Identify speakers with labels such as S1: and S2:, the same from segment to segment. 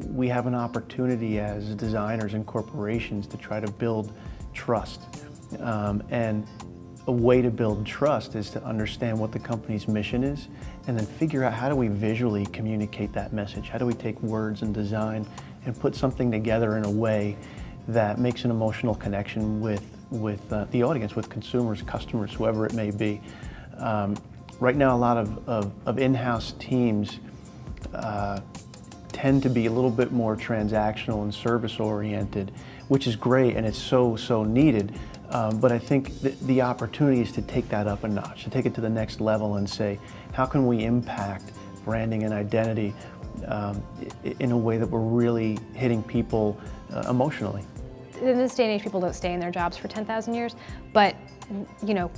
S1: We have an opportunity as designers and corporations to try to build trust. And a way to build trust is to understand what the company's mission is and then figure out how do we visually communicate that message? How do we take words and design and put something together in a way that makes an emotional connection with the audience, with consumers, customers, whoever it may be. Right now, a lot of in-house teams tend to be a little bit more transactional and service-oriented, which is great and it's so needed. But I think the opportunity is to take that up a notch, to take it to the next level and say, how can we impact branding and identity in a way that we're really hitting people emotionally?
S2: In this day and age, people don't stay in their jobs for 10,000 years, but you know,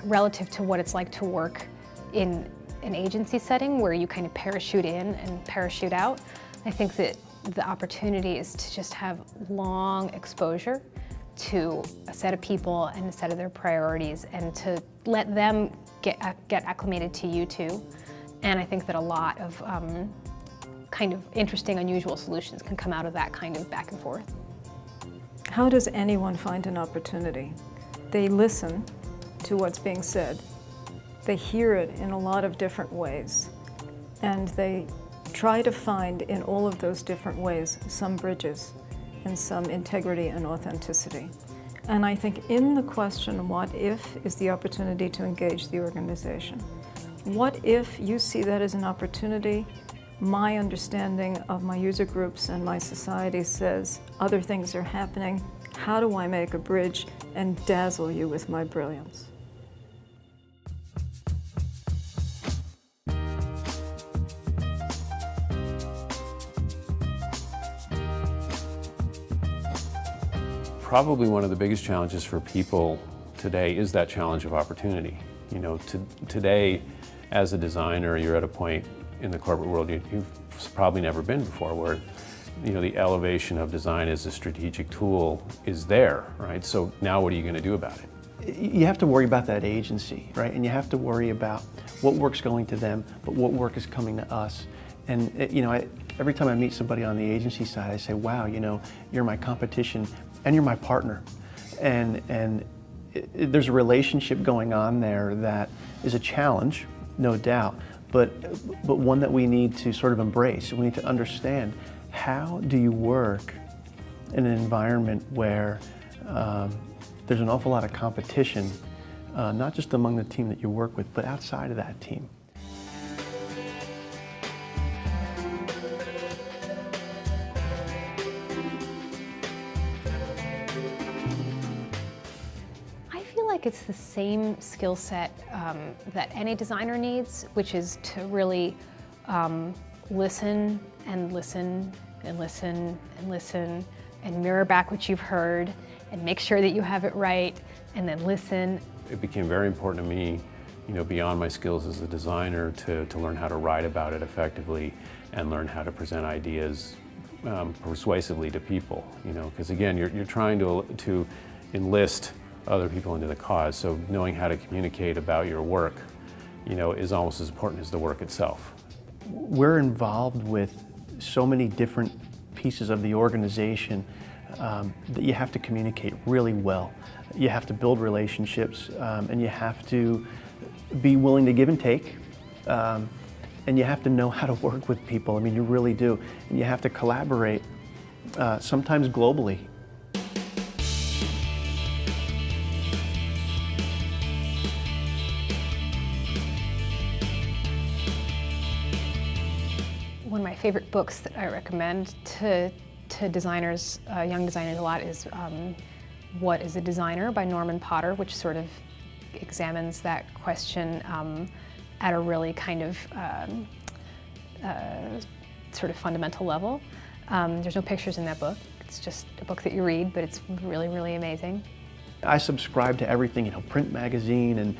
S2: relative to what it's like to work in an agency setting where you kind of parachute in and parachute out, I think that the opportunity is to just have long exposure to a set of people and a set of their priorities and to let them get acclimated to you too. And I think that a lot of kind of interesting, unusual solutions can come out of that kind of back and forth.
S3: How does anyone find an opportunity? They listen to what's being said. They hear it in a lot of different ways. And they try to find in all of those different ways some bridges and some integrity and authenticity. And I think in the question, what if, is the opportunity to engage the organization. What if you see that as an opportunity? My understanding of my user groups and my society says other things are happening. How do I make a bridge and dazzle you with my brilliance?
S4: Probably one of the biggest challenges for people today is that challenge of opportunity. You know, today, as a designer, you're at a point in the corporate world you've probably never been before, where you know the elevation of design as a strategic tool is there, right? So now what are you going to do about it?
S1: You have to worry about that agency, right? And you have to worry about what work's going to them, but what work is coming to us. And you know, every time I meet somebody on the agency side, I say, wow, you know, you're my competition and you're my partner. And there's a relationship going on there that is a challenge, no doubt, but one that we need to sort of embrace. We need to understand, how do you work in an environment where there's an awful lot of competition, not just among the team that you work with, but outside of that team.
S2: It's the same skill set that any designer needs, which is to really listen and listen and listen and listen and mirror back what you've heard and make sure that you have it right and then listen.
S4: It became very important to me, you know, beyond my skills as a designer, to learn how to write about it effectively and learn how to present ideas persuasively to people, you know, because again, you're trying to enlist other people into the cause. So knowing how to communicate about your work, you know, is almost as important as the work itself.
S1: We're involved with so many different pieces of the organization that you have to communicate really well. You have to build relationships and you have to be willing to give and take. And you have to know how to work with people. I mean, you really do. And you have to collaborate, sometimes globally.
S2: One of my favorite books that I recommend to designers, young designers a lot, is What is a Designer by Norman Potter, which sort of examines that question at a really kind of sort of fundamental level. There's no pictures in that book. It's just a book that you read, but it's really, really amazing.
S1: I subscribe to everything, Print Magazine and,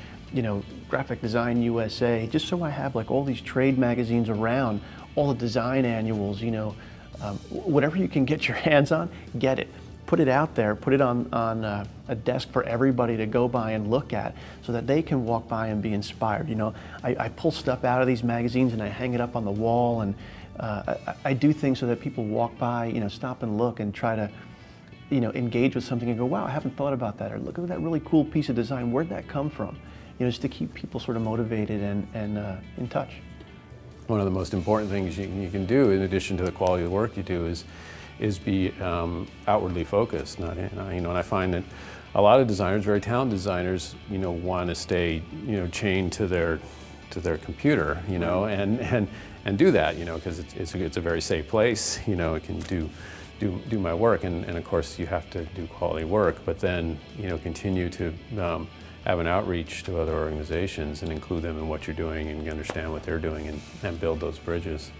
S1: Graphic Design USA, just so I have like all these trade magazines around, all the design annuals, whatever you can get your hands on, get it. Put it out there, put it on a desk for everybody to go by and look at so that they can walk by and be inspired. I pull stuff out of these magazines and I hang it up on the wall, and I do things so that people walk by, stop and look and try to, engage with something and go, wow, I haven't thought about that, or look at that really cool piece of design, where'd that come from? Just to keep people sort of motivated and in touch.
S4: One of the most important things you can do, in addition to the quality of the work you do, is be outwardly focused. And I find that a lot of designers, very talented designers, want to stay, chained to their computer, and do that, because it's a very safe place. It can do my work, and of course you have to do quality work, but then continue to have an outreach to other organizations and include them in what you're doing and understand what they're doing and build those bridges.